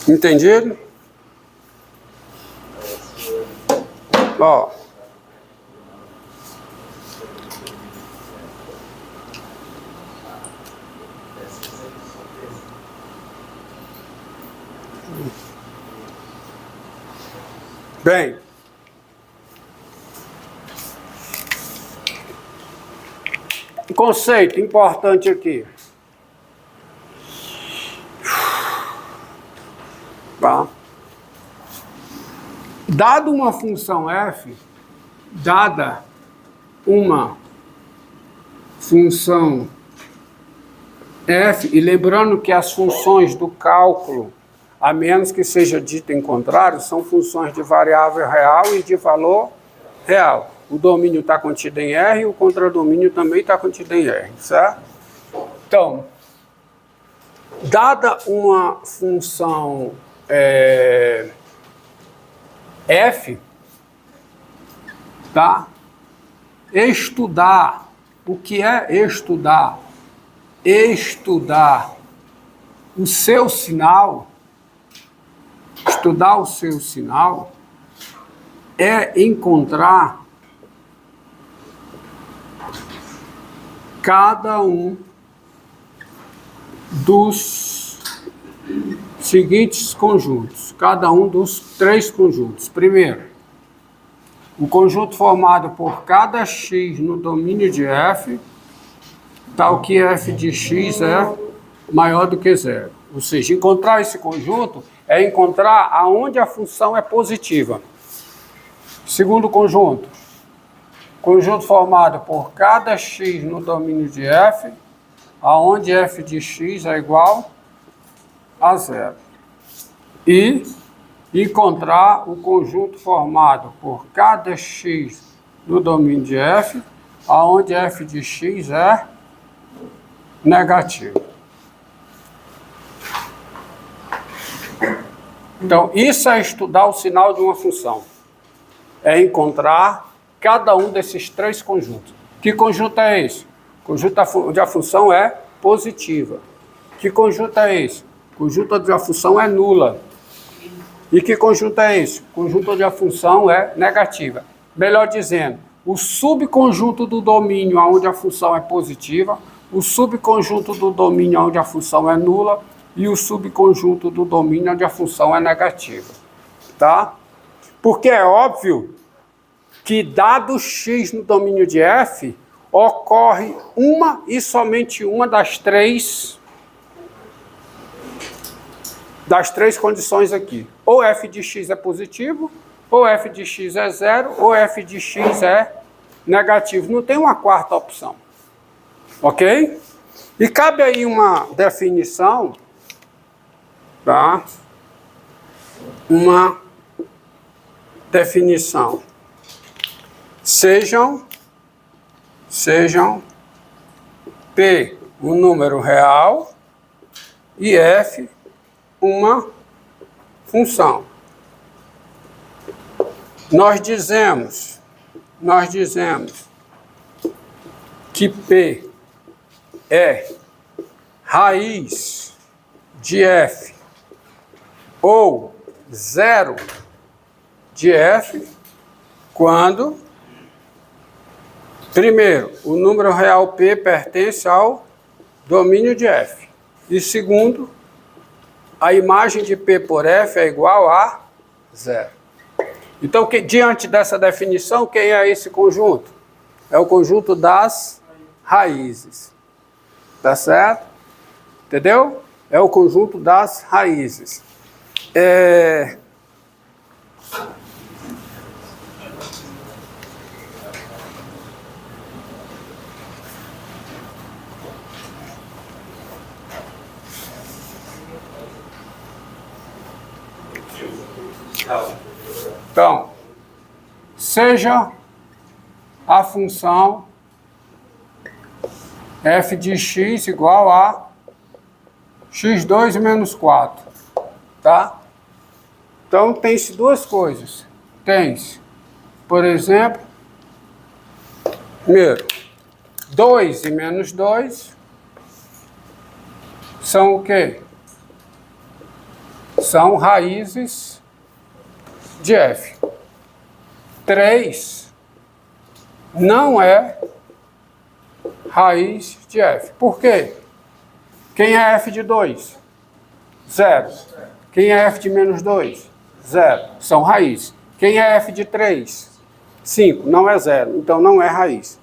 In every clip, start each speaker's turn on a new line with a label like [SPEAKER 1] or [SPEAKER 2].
[SPEAKER 1] Entendido? Ó. Bem, um conceito importante aqui. Tá? Dado uma função f, dada uma função f, e lembrando que as funções do cálculo, a menos que seja dito em contrário, são funções de variável real e de valor real. O domínio está contido em R e o contradomínio também está contido em R, certo? Então, dada uma função f, tá? Estudar, o que é estudar? Estudar o seu sinal, estudar o seu sinal é encontrar cada um dos seguintes conjuntos, cada um dos três conjuntos. Primeiro, o conjunto formado por cada x no domínio de f, tal que f de x é maior do que zero. Ou seja, encontrar esse conjunto é encontrar aonde a função é positiva. Segundo conjunto, conjunto formado por cada x no domínio de f, aonde f de x é igual a zero. E encontrar o conjunto formado por cada x no domínio de f, aonde f de x é negativo. Então, isso é estudar o sinal de uma função. É encontrar cada um desses três conjuntos. Que conjunto é esse? O conjunto onde a função é positiva. Que conjunto é esse? O conjunto onde a função é nula. E que conjunto é esse? O conjunto onde a função é negativa. Melhor dizendo, o subconjunto do domínio onde a função é positiva, o subconjunto do domínio onde a função é nula e o subconjunto do domínio onde a função é negativa. Tá? Porque é óbvio que, dado x no domínio de f, ocorre uma e somente uma das três condições aqui. Ou f de x é positivo, ou f de x é zero, ou f de x é negativo. Não tem uma quarta opção. Ok? E cabe aí uma definição, tá? Uma definição. Sejam P um número real e F uma função. Nós dizemos que P é raiz de F ou zero de F quando, primeiro, o número real P pertence ao domínio de F. E segundo, a imagem de P por F é igual a zero. Então, diante dessa definição, quem é esse conjunto? É o conjunto das raízes. Tá certo? Entendeu? É o conjunto das raízes. Então, seja a função f de x igual a x2 menos 4, tá? Então, tem-se duas coisas. Tem-se, por exemplo, primeiro, 2 e menos 2 são o quê? São raízes de f. 3 não é raiz de f. Por quê? Quem é f de 2? 0. Quem é f de menos 2? 0. São raízes. Quem é f de 3? 5. Não é 0. Então não é raiz.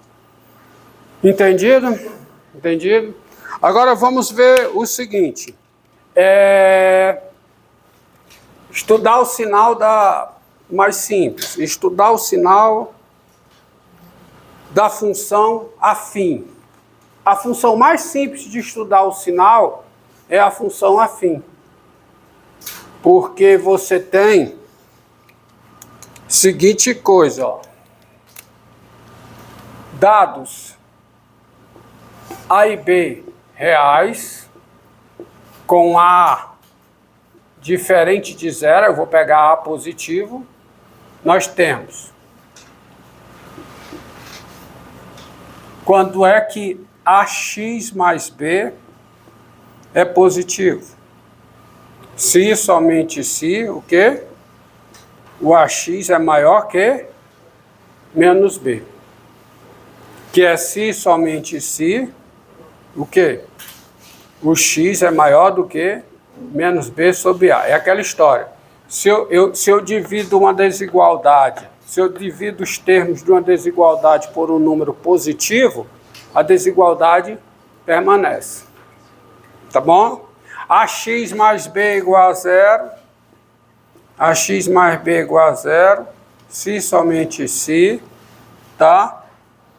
[SPEAKER 1] Entendido? Entendido? Agora vamos ver o seguinte. Estudar o sinal mais simples. Estudar o sinal da função afim. A função mais simples de estudar o sinal é a função afim. Porque você tem seguinte coisa, ó. Dados A e B reais, com A diferente de zero, eu vou pegar A positivo, nós temos. Quando é que AX mais B é positivo? Se e somente se, o quê? O AX é maior que menos B. Que é se e somente se, o quê? O X é maior do que menos B sobre A. É aquela história. Se eu divido uma desigualdade, se eu divido os termos de uma desigualdade por um número positivo, a desigualdade permanece. Tá bom? AX mais B é igual a 0. AX mais B é igual a 0. Se somente se, tá?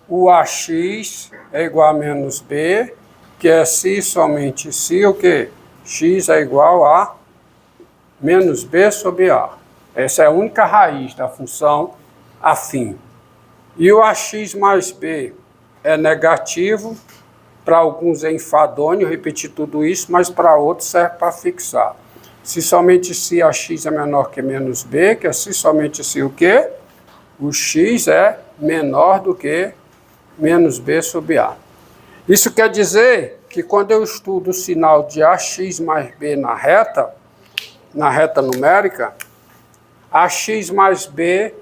[SPEAKER 1] O AX é igual a menos B, que é se somente se, o quê? X é igual a menos B sobre A. Essa é a única raiz da função afim. E o AX mais B é negativo, para alguns é enfadonho repetir tudo isso, mas para outros serve para fixar. Se somente se AX é menor que menos B, que é se somente se o quê? O X é menor do que menos B sobre A. Isso quer dizer que quando eu estudo o sinal de AX mais B na reta numérica, AX mais B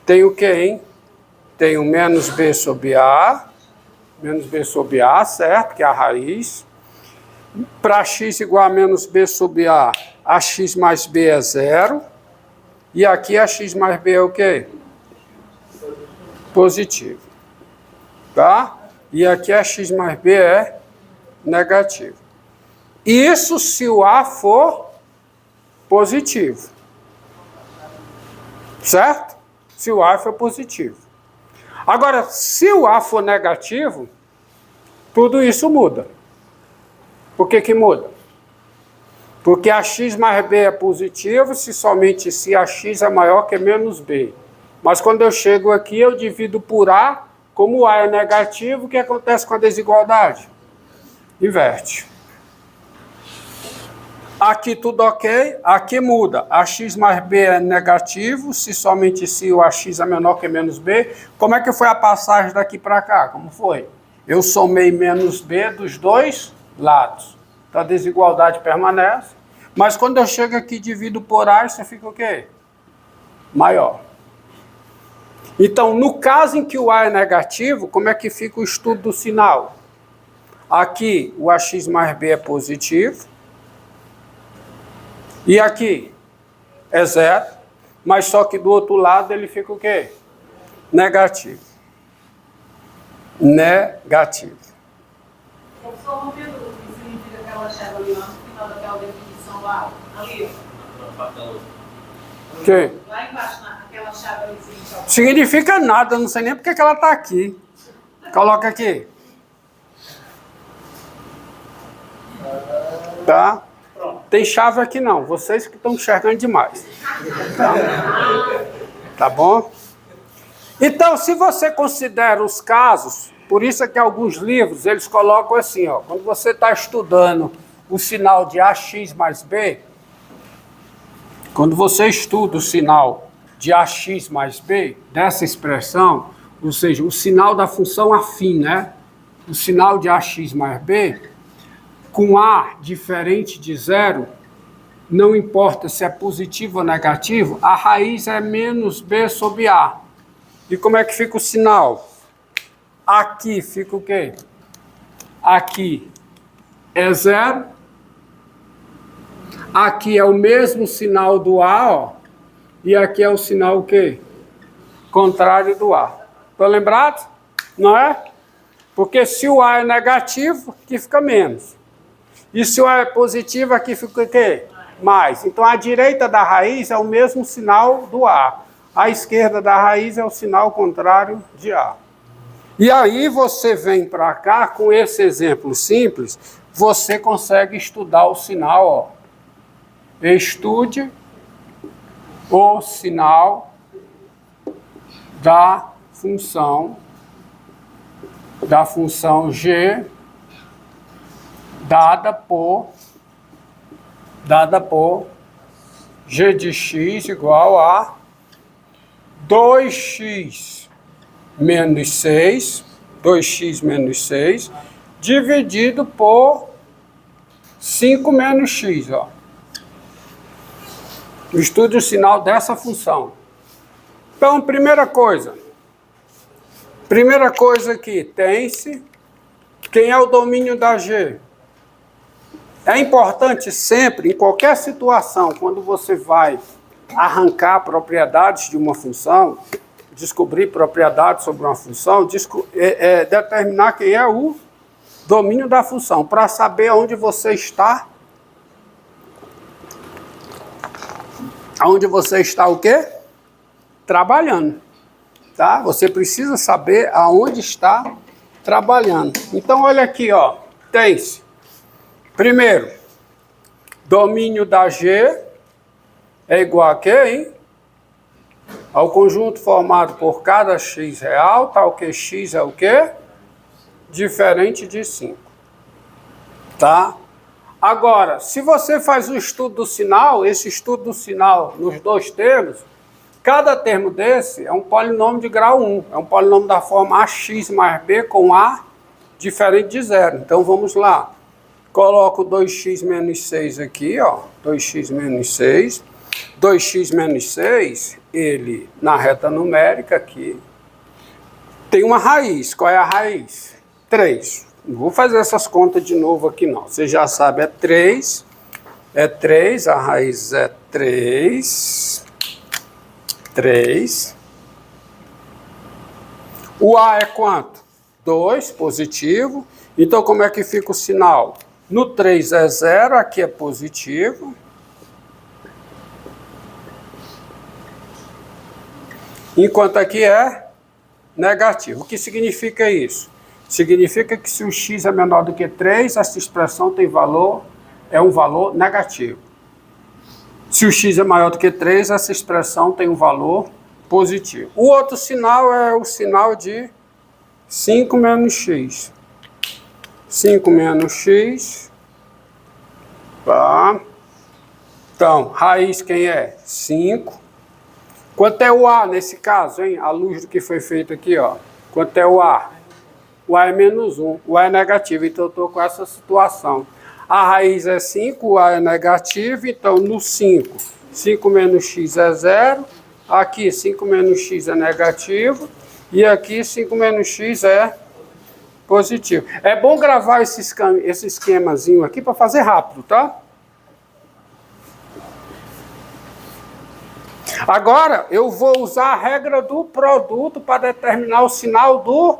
[SPEAKER 1] tem o quê, hein? Tem o menos B sobre A, certo? Que é a raiz. Para x igual a menos B sobre A, AX mais B é 0. E aqui AX mais B é o quê? Positivo. Tá? E aqui AX mais B é negativo. Isso se o A for positivo. Certo? Se o A for positivo. Agora, se o A for negativo, tudo isso muda. Por que que muda? Porque AX mais B é positivo, se somente se AX é maior que menos B. Mas quando eu chego aqui, eu divido por A, como o A é negativo, o que acontece com a desigualdade? Inverte. Aqui tudo ok, aqui muda. AX mais B é negativo, se somente se o AX é menor que menos B. Como é que foi a passagem daqui para cá? Como foi? Eu somei menos B dos dois lados. Então a desigualdade permanece. Mas quando eu chego aqui e divido por A, isso fica o quê? Maior. Então, no caso em que o A é negativo, como é que fica o estudo do sinal? Aqui o AX mais B é positivo. E aqui é 0, mas só que do outro lado ele fica o quê? Negativo. Negativo.
[SPEAKER 2] Professor, uma pergunta, o que significa aquela chave ali lá no final daquela definição lá? Ali,
[SPEAKER 1] O quê?
[SPEAKER 2] lá embaixo, naquela chave ali.
[SPEAKER 1] Significa nada, eu não sei nem porque que ela está aqui. Coloca aqui. Tá? Tem chave aqui não, vocês que estão enxergando demais. Tá bom? Então, se você considera os casos, por isso é que alguns livros, eles colocam assim, ó, quando você está estudando o sinal de AX mais B, Quando você estuda o sinal de AX mais B, dessa expressão, ou seja, o sinal da função afim, né? O sinal de AX mais B, com A diferente de zero, não importa se é positivo ou negativo, a raiz é menos B sobre A. E como é que fica o sinal? Aqui fica o quê? Aqui é zero. Aqui é o mesmo sinal do A, ó. E aqui é o sinal o quê? Contrário do A. Estão lembrados? Não é? Porque se o A é negativo, aqui fica menos. E se o A é positivo, aqui fica o quê? Mais. Então a direita da raiz é o mesmo sinal do A. A esquerda da raiz é o sinal contrário de A. E aí você vem para cá, com esse exemplo simples, você consegue estudar o sinal, ó. Estude o sinal da função G dada por G de x igual a 2x menos 6, 2x menos 6, dividido por 5 menos x, ó. Estude o sinal dessa função. Então, primeira coisa aqui, tem-se quem é o domínio da G. É importante sempre, em qualquer situação, quando você vai arrancar propriedades de uma função, descobrir propriedades sobre uma função, determinar quem é o domínio da função, para saber onde você está. Onde você está o quê? Trabalhando. Tá? Você precisa saber aonde está trabalhando. Então, olha aqui, ó. Tem-se. Primeiro, domínio da G é igual a quê, hein? Ao conjunto formado por cada x real, tal que x é o quê? Diferente de 5. Tá? Agora, se você faz o estudo do sinal, esse estudo do sinal nos dois termos, cada termo desse é um polinômio de grau 1. É um polinômio da forma ax mais b com a diferente de zero. Então, vamos lá. Coloco 2x menos 6 aqui, ó. 2x menos 6. 2x menos 6, ele, na reta numérica aqui, tem uma raiz. Qual é a raiz? 3. Não vou fazer essas contas de novo aqui, não. Você já sabe, é 3. É 3, a raiz é 3. 3. O A é quanto? 2, positivo. Então, como é que fica o sinal? No 3 é 0, aqui é positivo. Enquanto aqui é negativo. O que significa isso? Significa que se o x é menor do que 3, essa expressão tem valor, é um valor negativo. Se o x é maior do que 3, essa expressão tem um valor positivo. O outro sinal é o sinal de 5 menos x. 5 menos x. Tá. Então, raiz quem é? 5. Quanto é o A nesse caso, hein? À luz do que foi feito aqui, ó. Quanto é o A? O A é menos 1. O A é negativo, então eu estou com essa situação. A raiz é 5, o A é negativo, então no 5, 5 menos x é 0. Aqui 5 menos x é negativo. E aqui 5 menos x é positivo. É bom gravar esse esquemazinho aqui para fazer rápido, tá? Agora, eu vou usar a regra do produto para determinar o sinal do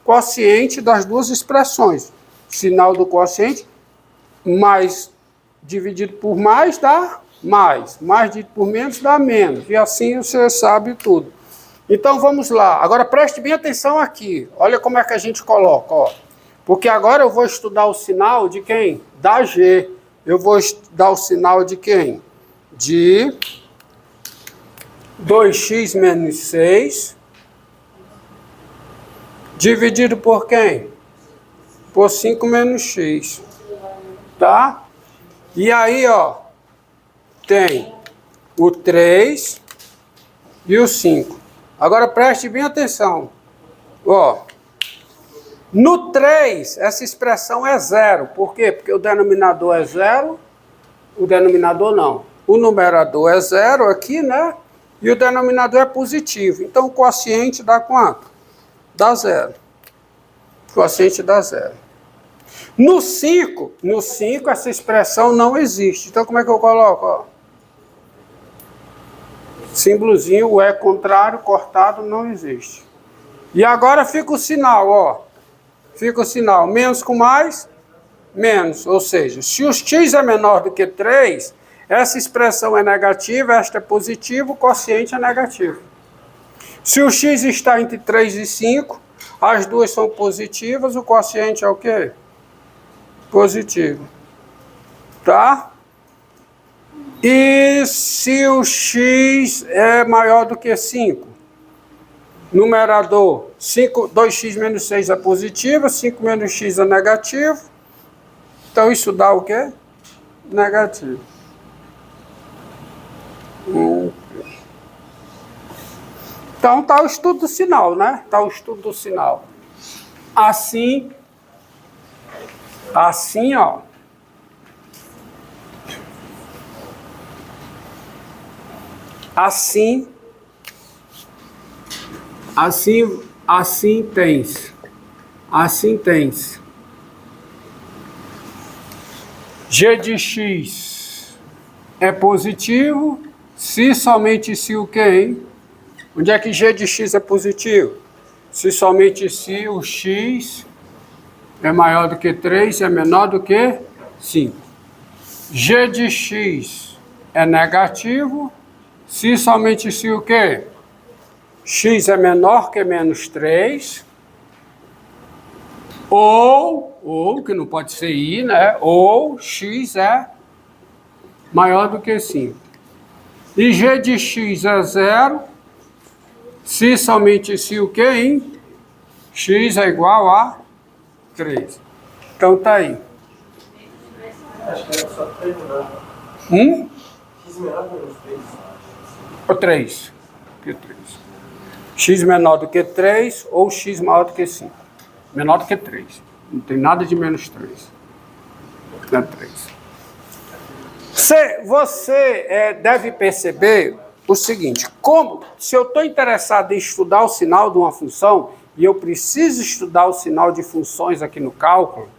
[SPEAKER 1] quociente das duas expressões. Sinal do quociente, mais dividido por mais dá mais. Mais dividido por menos dá menos. E assim você sabe tudo. Então, vamos lá. Agora, preste bem atenção aqui. Olha como é que a gente coloca, ó. Porque agora eu vou estudar o sinal de quem? Da G. Eu vou estudar o sinal de quem? De 2x menos 6, dividido por quem? Por 5 menos x. Tá? E aí, ó, tem o 3 e o 5. Agora preste bem atenção. Ó, no 3, essa expressão é zero. Por quê? Porque o denominador é zero, o denominador não. O numerador é zero aqui, né? E o denominador é positivo. Então, o quociente dá quanto? Dá zero. O quociente dá zero. No 5, essa expressão não existe. Então, como é que eu coloco? Ó? Símbolozinho, o é contrário, cortado, não existe. E agora fica o sinal, ó. Fica o sinal, menos com mais, menos. Ou seja, se o x é menor do que 3, essa expressão é negativa, esta é positiva, o quociente é negativo. Se o x está entre 3 e 5, as duas são positivas, o quociente é o quê? Positivo. Tá? E se o x é maior do que 5? Numerador, 2x menos 6 é positivo, 5 menos x é negativo. Então isso dá o quê? Negativo. Então está o estudo do sinal, né? Está o estudo do sinal. Assim, ó. Assim tens. G de x é positivo, se somente se o quê, hein? Onde é que G de x é positivo? Se somente se o x é maior do que 3 e é menor do que 5. G de x é negativo, se somente se o quê? X é menor que menos 3, ou, que não pode ser I, né? Ou x é maior do que 5. E G de x é 0, se somente se o quê, hein? X é igual a 3. Então tá aí.
[SPEAKER 3] Acho que era só 3, não. X menor que menos 3.
[SPEAKER 1] Ou 3. Que 3. X menor do que 3 ou x maior do que 5. Menor do que 3. Não tem nada de menos 3. Não é 3. Você deve perceber o seguinte, se eu estou interessado em estudar o sinal de uma função, e eu preciso estudar o sinal de funções aqui no cálculo,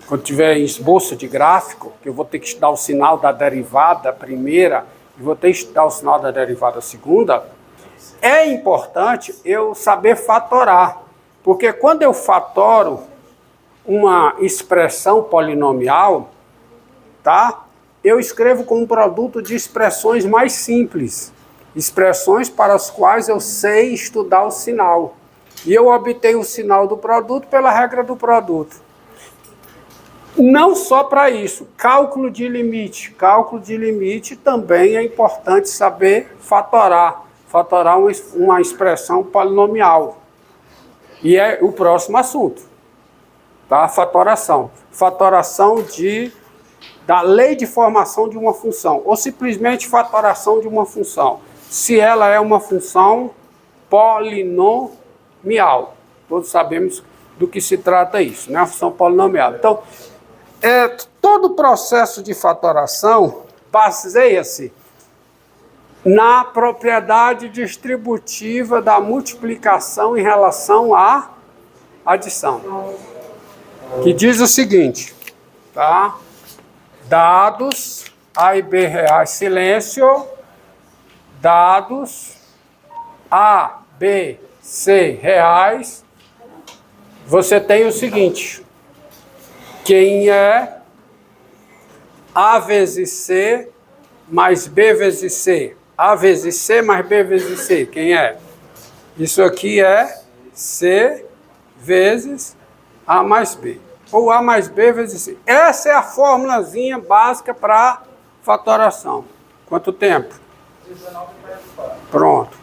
[SPEAKER 1] quando tiver esboço de gráfico, que eu vou ter que estudar o sinal da derivada primeira, e vou ter que estudar o sinal da derivada segunda, é importante eu saber fatorar, porque quando eu fatoro uma expressão polinomial, tá? Eu escrevo como um produto de expressões mais simples, expressões para as quais eu sei estudar o sinal. E eu obtenho o sinal do produto pela regra do produto. Não só para isso, cálculo de limite. Cálculo de limite também é importante saber fatorar. Fatorar uma expressão polinomial. E é o próximo assunto. Tá? Fatoração. Fatoração da lei de formação de uma função. Ou simplesmente fatoração de uma função. Se ela é uma função polinomial. Todos sabemos do que se trata isso, né? Uma função polinomial. Então, todo o processo de fatoração baseia-se na propriedade distributiva da multiplicação em relação à adição. Que diz o seguinte, tá? Dados A e B reais, silêncio. Dados A, B, C reais. Você tem o seguinte, quem é A vezes C mais B vezes C? A vezes C mais B vezes C, quem é? Isso aqui é C vezes A mais B. Ou A mais B vezes C. Essa é a formulazinha básica para fatoração. Quanto tempo? 19. Pronto.